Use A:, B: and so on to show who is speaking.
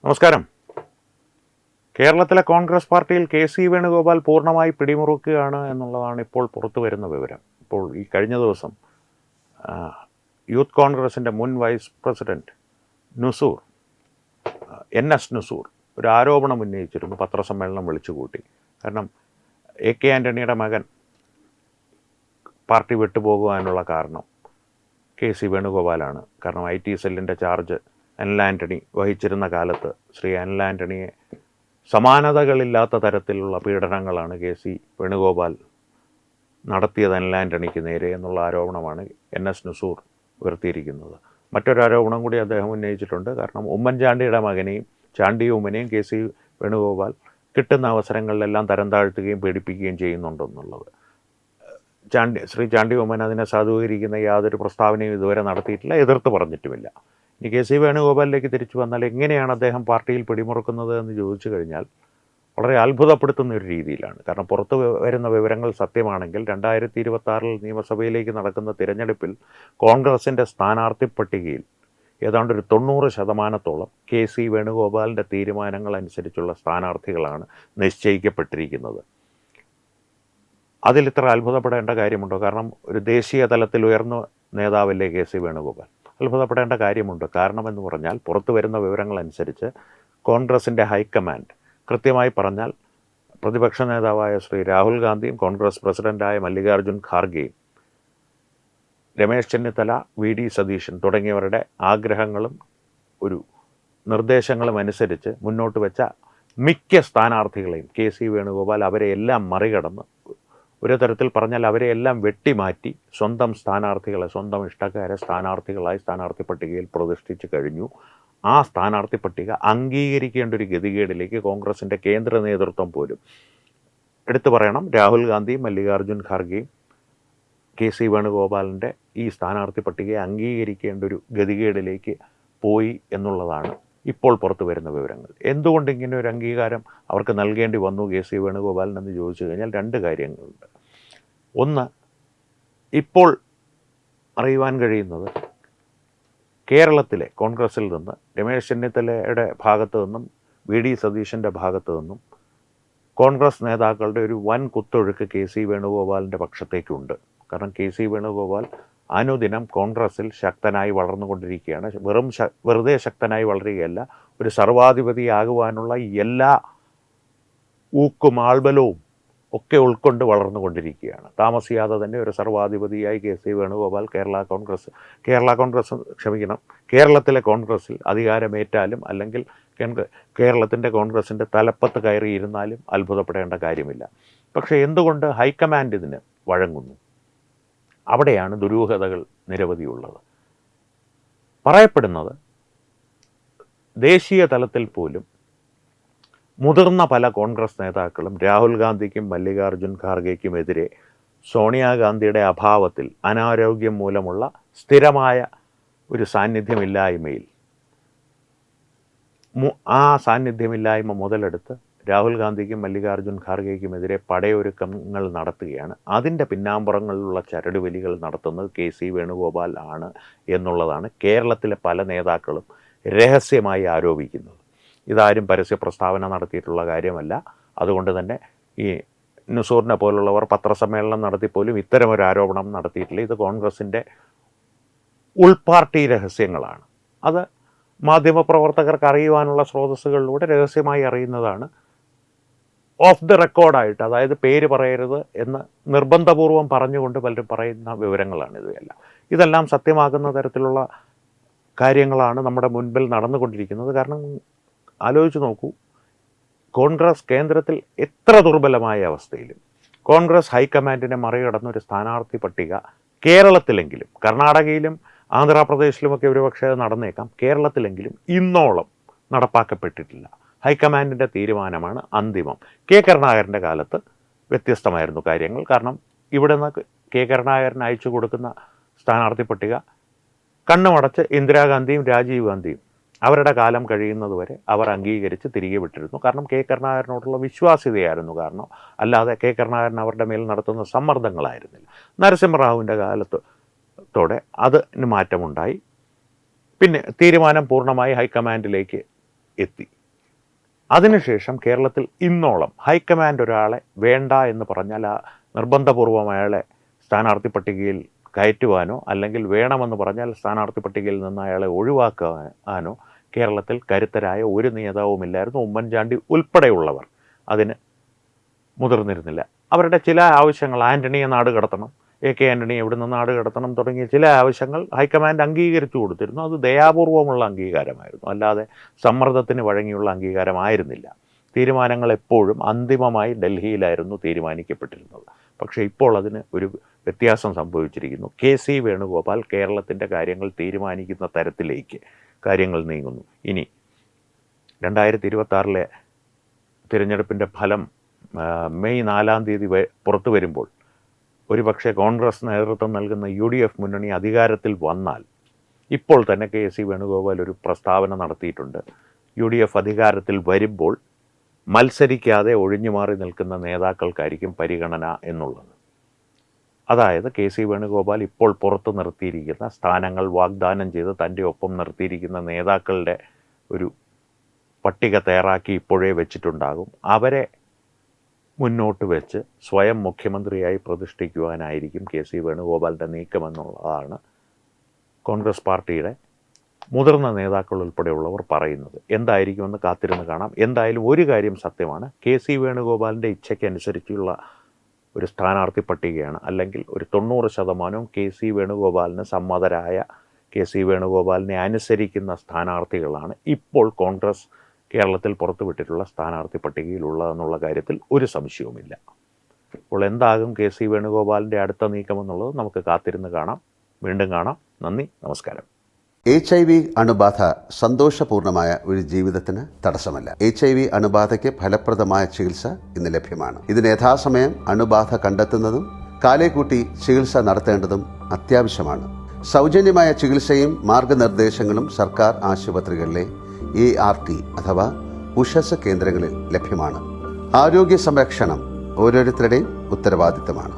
A: നമസ്കാരം. കേരളത്തിലെ കോൺഗ്രസ് പാർട്ടിയിൽ കെ.സി. വേണുഗോപാൽ പൂർണ്ണമായി പിടിമുറുക്കുകയാണ് എന്നുള്ളതാണ് ഇപ്പോൾ പുറത്തു വരുന്ന വിവരം. ഇപ്പോൾ ഈ കഴിഞ്ഞ ദിവസം യൂത്ത് കോൺഗ്രസിൻ്റെ മുൻ vice president Nusoor NS Nusoor ഒരു ആരോപണം ഉന്നയിച്ചിരുന്നു. പത്രസമ്മേളനം വിളിച്ചുകൂട്ടി. കാരണം AK ആൻ്റണിയുടെ മകൻ പാർട്ടി വിട്ടുപോകുവാനുള്ള കാരണം കെ.സി. വേണുഗോപാലാണ്. കാരണം IT സെല്ലിൻ്റെ ചാർജ് അനിൽ ആൻ്റണി വഹിച്ചിരുന്ന കാലത്ത് ശ്രീ അനിൽ ആൻ്റണിയെ സമാനതകളില്ലാത്ത തരത്തിലുള്ള പീഡനങ്ങളാണ് കെ.സി. വേണുഗോപാൽ നടത്തിയത് അനിൽ ആൻ്റണിക്ക് നേരെ എന്നുള്ള ആരോപണമാണ് NS നുസൂർ ഉയർത്തിയിരിക്കുന്നത്. മറ്റൊരു ആരോപണം കൂടി അദ്ദേഹം ഉന്നയിച്ചിട്ടുണ്ട്. കാരണം ഉമ്മൻചാണ്ടിയുടെ മകനെയും ചാണ്ടി ഉമ്മനെയും കെ.സി. വേണുഗോപാൽ കിട്ടുന്ന അവസരങ്ങളിലെല്ലാം തരം താഴ്ത്തുകയും പീഡിപ്പിക്കുകയും ചെയ്യുന്നുണ്ടെന്നുള്ളത്. ശ്രീ ചാണ്ടി ഉമ്മൻ അതിനെ സാധൂകരിക്കുന്ന യാതൊരു പ്രസ്താവനയും ഇതുവരെ നടത്തിയിട്ടില്ല, എതിർത്ത് പറഞ്ഞിട്ടുമില്ല. ഇനി കെ.സി. വേണുഗോപാലിലേക്ക് തിരിച്ചു വന്നാൽ എങ്ങനെയാണ് അദ്ദേഹം പാർട്ടിയിൽ പിടിമുറുക്കുന്നത് എന്ന് ചോദിച്ചു കഴിഞ്ഞാൽ വളരെ അത്ഭുതപ്പെടുത്തുന്ന ഒരു രീതിയിലാണ്. കാരണം പുറത്തു വരുന്ന വിവരങ്ങൾ സത്യമാണെങ്കിൽ 2026 നിയമസഭയിലേക്ക് നടക്കുന്ന തിരഞ്ഞെടുപ്പിൽ കോൺഗ്രസിൻ്റെ സ്ഥാനാർത്ഥി പട്ടികയിൽ ഏതാണ്ട് ഒരു 90% കെ.സി. വേണുഗോപാലിൻ്റെ തീരുമാനങ്ങൾ അനുസരിച്ചുള്ള സ്ഥാനാർത്ഥികളാണ് നിശ്ചയിക്കപ്പെട്ടിരിക്കുന്നത്. അതിലിത്ര അത്ഭുതപ്പെടേണ്ട കാര്യമുണ്ടോ? കാരണം ഒരു ദേശീയ തലത്തിൽ ഉയർന്ന നേതാവല്ലേ കെ.സി. വേണുഗോപാൽ. അത്ഭുതപ്പെടേണ്ട കാര്യമുണ്ട്. കാരണമെന്ന് പറഞ്ഞാൽ പുറത്തു വരുന്ന വിവരങ്ങളനുസരിച്ച് കോൺഗ്രസിൻ്റെ ഹൈക്കമാൻഡ്, കൃത്യമായി പറഞ്ഞാൽ പ്രതിപക്ഷ നേതാവായ ശ്രീ രാഹുൽ ഗാന്ധിയും കോൺഗ്രസ് പ്രസിഡൻ്റായ മല്ലികാർജുൻ ഖാർഗെയും രമേശ് ചെന്നിത്തല, VD സതീശൻ തുടങ്ങിയവരുടെ ആഗ്രഹങ്ങളും ഒരു നിർദ്ദേശങ്ങളും അനുസരിച്ച് മുന്നോട്ട് വെച്ച മിക്ക സ്ഥാനാർത്ഥികളെയും കെ.സി. വേണുഗോപാൽ അവരെ എല്ലാം മറികടന്ന്, ഒരു തരത്തിൽ പറഞ്ഞാൽ അവരെ എല്ലാം വെട്ടിമാറ്റി സ്വന്തം സ്ഥാനാർത്ഥികളെ, സ്വന്തം ഇഷ്ടക്കാരെ സ്ഥാനാർത്ഥികളായി സ്ഥാനാർത്ഥി പട്ടികയിൽ പ്രതിഷ്ഠിച്ചു കഴിഞ്ഞു. ആ സ്ഥാനാർത്ഥി പട്ടിക അംഗീകരിക്കേണ്ട ഒരു ഗതികേടിലേക്ക് കോൺഗ്രസിൻ്റെ കേന്ദ്ര നേതൃത്വം പോലും, എടുത്തു പറയണം, രാഹുൽ ഗാന്ധിയും മല്ലികാർജുൻ ഖാർഗെയും കെ.സി. വേണുഗോപാലിൻ്റെ ഈ സ്ഥാനാർത്ഥി പട്ടികയെ അംഗീകരിക്കേണ്ട ഒരു ഗതികേടിലേക്ക് പോയി എന്നുള്ളതാണ് ഇപ്പോൾ പുറത്തു വരുന്ന വിവരങ്ങൾ. എന്തുകൊണ്ട് ഇങ്ങനെ ഒരു അംഗീകാരം അവർക്ക് നൽകേണ്ടി വന്നു കെ.സി. വേണുഗോപാലിനെന്ന് ചോദിച്ചു കഴിഞ്ഞാൽ രണ്ട് കാര്യങ്ങളുണ്ട്. ഒന്ന്, ഇപ്പോൾ അറിയുവാൻ കഴിയുന്നത് കേരളത്തിലെ കോൺഗ്രസിൽ നിന്ന് രമേശ് ചെന്നിത്തലയുടെ ഭാഗത്തു നിന്നും VD സതീശൻ്റെ ഭാഗത്തു നിന്നും കോൺഗ്രസ് നേതാക്കളുടെ ഒരു വൻ കുത്തൊഴുക്ക് കെ.സി. വേണുഗോപാലിൻ്റെ പക്ഷത്തേക്കുണ്ട്. കാരണം കെ.സി. വേണുഗോപാൽ അനുദിനം കോൺഗ്രസിൽ ശക്തനായി വളർന്നുകൊണ്ടിരിക്കുകയാണ്. വെറുതെ ശക്തനായി വളരുകയല്ല, ഒരു സർവാധിപതിയാകുവാനുള്ള എല്ലാ ഊക്കും ആൾബലവും ഒക്കെ ഉൾക്കൊണ്ട് വളർന്നുകൊണ്ടിരിക്കുകയാണ്. താമസിയാതെ തന്നെ ഒരു സർവാധിപതിയായി കെ.സി. വേണുഗോപാൽ കേരളത്തിലെ കോൺഗ്രസിൽ അധികാരമേറ്റാലും അല്ലെങ്കിൽ കേരളത്തിൻ്റെ കോൺഗ്രസിൻ്റെ തലപ്പത്ത് കയറിയിരുന്നാലും അത്ഭുതപ്പെടേണ്ട കാര്യമില്ല. പക്ഷേ എന്തുകൊണ്ട് ഹൈക്കമാൻഡ് ഇതിന് വഴങ്ങുന്നു? അവിടെയാണ് ദുരൂഹതകൾ നിരവധിയുള്ളത്. പറയപ്പെടുന്നത് ദേശീയ തലത്തിൽ പോലും മുതിർന്ന പല കോൺഗ്രസ് നേതാക്കളും രാഹുൽ ഗാന്ധിക്കും മല്ലികാർജുൻ ഖാർഗെക്കുമെതിരെ സോണിയാഗാന്ധിയുടെ അഭാവത്തിൽ അനാരോഗ്യം മൂലമുള്ള സ്ഥിരമായ ഒരു സാന്നിധ്യമില്ലായ്മയിൽ ആ സാന്നിധ്യമില്ലായ്മ മുതലെടുത്ത് രാഹുൽ ഗാന്ധിക്കും മല്ലികാർജുൻ ഖാർഗെക്കുമെതിരെ പടയൊരുക്കങ്ങൾ നടത്തുകയാണ്. അതിൻ്റെ പിന്നാമ്പുറങ്ങളിലുള്ള ചരടുവലികൾ നടത്തുന്നത് കെ.സി. വേണുഗോപാൽ ആണ് എന്നുള്ളതാണ് കേരളത്തിലെ പല നേതാക്കളും രഹസ്യമായി ആരോപിക്കുന്നത്. ഇതാരും പരസ്യ പ്രസ്താവന നടത്തിയിട്ടുള്ള കാര്യമല്ല. അതുകൊണ്ട് തന്നെ ഈ നുസൂറിനെ പോലുള്ളവർ പത്രസമ്മേളനം നടത്തിപ്പോലും ഇത്തരമൊരു ആരോപണം നടത്തിയിട്ടില്ല. ഇത് കോൺഗ്രസിൻ്റെ ഉൾപാർട്ടി രഹസ്യങ്ങളാണ്. അത് മാധ്യമപ്രവർത്തകർക്ക് അറിയുവാനുള്ള സ്രോതസ്സുകളിലൂടെ രഹസ്യമായി അറിയുന്നതാണ്. ഓഫ് ദി റെക്കോർഡായിട്ട്, അതായത് പേര് പറയരുത് എന്ന് നിർബന്ധപൂർവം പറഞ്ഞുകൊണ്ട് പലരും പറയുന്ന വിവരങ്ങളാണ് ഇതെല്ലാം സത്യമാകുന്ന തരത്തിലുള്ള കാര്യങ്ങളാണ് നമ്മുടെ മുൻപിൽ നടന്നുകൊണ്ടിരിക്കുന്നത്. കാരണം ആലോചിച്ച് നോക്കൂ, കോൺഗ്രസ് കേന്ദ്രത്തിൽ എത്ര ദുർബലമായ അവസ്ഥയിലും കോൺഗ്രസ് ഹൈക്കമാൻഡിനെ മറികടന്ന ഒരു സ്ഥാനാർത്ഥി പട്ടിക കേരളത്തിലെങ്കിലും, കർണാടകയിലും ആന്ധ്രാപ്രദേശിലുമൊക്കെ ഒരുപക്ഷെ അത് നടന്നേക്കാം, കേരളത്തിലെങ്കിലും ഇന്നോളം നടപ്പാക്കപ്പെട്ടിട്ടില്ല. ഹൈക്കമാൻഡിൻ്റെ തീരുമാനമാണ് അന്തിമം. കെ കരുണാകരൻ്റെ കാലത്ത് വ്യത്യസ്തമായിരുന്നു കാര്യങ്ങൾ. കാരണം ഇവിടെ നിന്ന് കെ കരുണാകരൻ അയച്ചു കൊടുക്കുന്ന സ്ഥാനാർത്ഥി പട്ടിക കണ്ണുമടച്ച് ഇന്ദിരാഗാന്ധിയും രാജീവ് ഗാന്ധിയും അവരുടെ കാലം കഴിയുന്നതുവരെ അവർ അംഗീകരിച്ച് തിരികെ വിട്ടിരുന്നു. കാരണം കെ കരുണാകരനോടുള്ള വിശ്വാസ്യതയായിരുന്നു കാരണം, അല്ലാതെ കെ കരുണാകരൻ അവരുടെ മേൽ നടത്തുന്ന സമ്മർദ്ദങ്ങളായിരുന്നില്ല. നരസിംഹറാവുവിൻ്റെ കാലത്തോടെ അതിന് മാറ്റമുണ്ടായി. പിന്നെ തീരുമാനം പൂർണ്ണമായി ഹൈക്കമാൻഡിലേക്ക് എത്തി. അതിനുശേഷം കേരളത്തിൽ ഇന്നോളം ഹൈക്കമാൻഡ് ഒരാളെ വേണ്ട എന്ന് പറഞ്ഞാൽ ആ നിർബന്ധപൂർവം അയാളെ സ്ഥാനാർത്ഥി പട്ടികയിൽ കയറ്റുവാനോ അല്ലെങ്കിൽ വേണമെന്ന് പറഞ്ഞാൽ സ്ഥാനാർത്ഥി പട്ടികയിൽ നിന്ന് അയാളെ ഒഴിവാക്കാനോ കേരളത്തിൽ കരുത്തരായ ഒരു നേതാവുമില്ലായിരുന്നു. ഉമ്മൻചാണ്ടി ഉൾപ്പെടെയുള്ളവർ അതിന് മുതിർന്നിരുന്നില്ല. അവരുടെ ചില ആവശ്യങ്ങൾ, ആൻ്റണിയെ നാട് കടത്തണം, AK ആൻ്റണി എവിടുന്ന് നാട് കടത്തണം തുടങ്ങിയ ചില ആവശ്യങ്ങൾ ഹൈക്കമാൻഡ് അംഗീകരിച്ചു കൊടുത്തിരുന്നു. അത് ദയാപൂർവമുള്ള അംഗീകാരമായിരുന്നു, അല്ലാതെ സമ്മർദ്ദത്തിന് വഴങ്ങിയുള്ള അംഗീകാരമായിരുന്നില്ല. തീരുമാനങ്ങൾ എപ്പോഴും അന്തിമമായി ഡൽഹിയിലായിരുന്നു തീരുമാനിക്കപ്പെട്ടിരുന്നത്. പക്ഷേ ഇപ്പോൾ അതിന് ഒരു വ്യത്യാസം സംഭവിച്ചിരിക്കുന്നു. KC വേണുഗോപാൽ കേരളത്തിൻ്റെ കാര്യങ്ങൾ തീരുമാനിക്കുന്ന തരത്തിലേക്ക് കാര്യങ്ങൾ നീങ്ങുന്നു. ഇനി 2026 തിരഞ്ഞെടുപ്പിൻ്റെ ഫലം മെയ് 4 പുറത്തു വരുമ്പോൾ ഒരുപക്ഷെ കോൺഗ്രസ് നേതൃത്വം നൽകുന്ന UDF മുന്നണി അധികാരത്തിൽ വന്നാൽ, ഇപ്പോൾ തന്നെ KC വേണുഗോപാൽ ഒരു പ്രസ്താവന നടത്തിയിട്ടുണ്ട്. UDF അധികാരത്തിൽ വരുമ്പോൾ മത്സരിക്കാതെ ഒഴിഞ്ഞുമാറി നിൽക്കുന്ന നേതാക്കൾക്കായിരിക്കും പരിഗണന എന്നുള്ളത്. അതായത് KC വേണുഗോപാൽ ഇപ്പോൾ പുറത്തു നിർത്തിയിരിക്കുന്ന സ്ഥാനങ്ങൾ വാഗ്ദാനം ചെയ്ത് തൻ്റെ ഒപ്പം നിർത്തിയിരിക്കുന്ന നേതാക്കളുടെ ഒരു പട്ടിക തയ്യാറാക്കി ഇപ്പോഴേ വെച്ചിട്ടുണ്ടാകും. അവരെ മുന്നോട്ട് വെച്ച് സ്വയം മുഖ്യമന്ത്രിയായി പ്രതിഷ്ഠിക്കുവാനായിരിക്കും KC വേണുഗോപാലിൻ്റെ നീക്കമെന്നുള്ളതാണ് കോൺഗ്രസ് പാർട്ടിയുടെ മുതിർന്ന നേതാക്കൾ ഉൾപ്പെടെയുള്ളവർ പറയുന്നത്. എന്തായിരിക്കുമെന്ന് കാത്തിരുന്ന് കാണാം. എന്തായാലും ഒരു കാര്യം സത്യമാണ്, KC വേണുഗോപാലിൻ്റെ ഇച്ഛയ്ക്കനുസരിച്ചുള്ള ഒരു സ്ഥാനാർത്ഥി പട്ടികയാണ്, അല്ലെങ്കിൽ ഒരു 90% KC വേണുഗോപാലിന് സമ്മതരായ, KC വേണുഗോപാലിനെ അനുസരിക്കുന്ന സ്ഥാനാർത്ഥികളാണ് ഇപ്പോൾ കോൺഗ്രസ് കേരളത്തിൽ പുറത്തുവിട്ടിട്ടുള്ള സ്ഥാനാർത്ഥി പട്ടികയിലുള്ളതെന്നുള്ള കാര്യത്തിൽ ഒരു സംശയവുമില്ല. അപ്പോൾ എന്താകും KC വേണുഗോപാലിൻ്റെ അടുത്ത നീക്കമെന്നുള്ളത് നമുക്ക് കാത്തിരുന്ന് കാണാം. വീണ്ടും കാണാം. നന്ദി, നമസ്കാരം.
B: HIV അണുബാധ സന്തോഷപൂർണമായ ഒരു ജീവിതത്തിന് തടസ്സമല്ല. HIV അണുബാധയ്ക്ക് ഫലപ്രദമായ ചികിത്സ ഇന്ന് ലഭ്യമാണ്. ഇതിന് യഥാസമയം അണുബാധ കണ്ടെത്തുന്നതും കാലേക്കൂട്ടി ചികിത്സ നടത്തേണ്ടതും അത്യാവശ്യമാണ്. സൗജന്യമായ ചികിത്സയും മാർഗനിർദ്ദേശങ്ങളും സർക്കാർ ആശുപത്രികളിലെ ART അഥവാ ഉഷസ് കേന്ദ്രങ്ങളിൽ ലഭ്യമാണ്. ആരോഗ്യ സംരക്ഷണം ഓരോരുത്തരുടെയും ഉത്തരവാദിത്തമാണ്.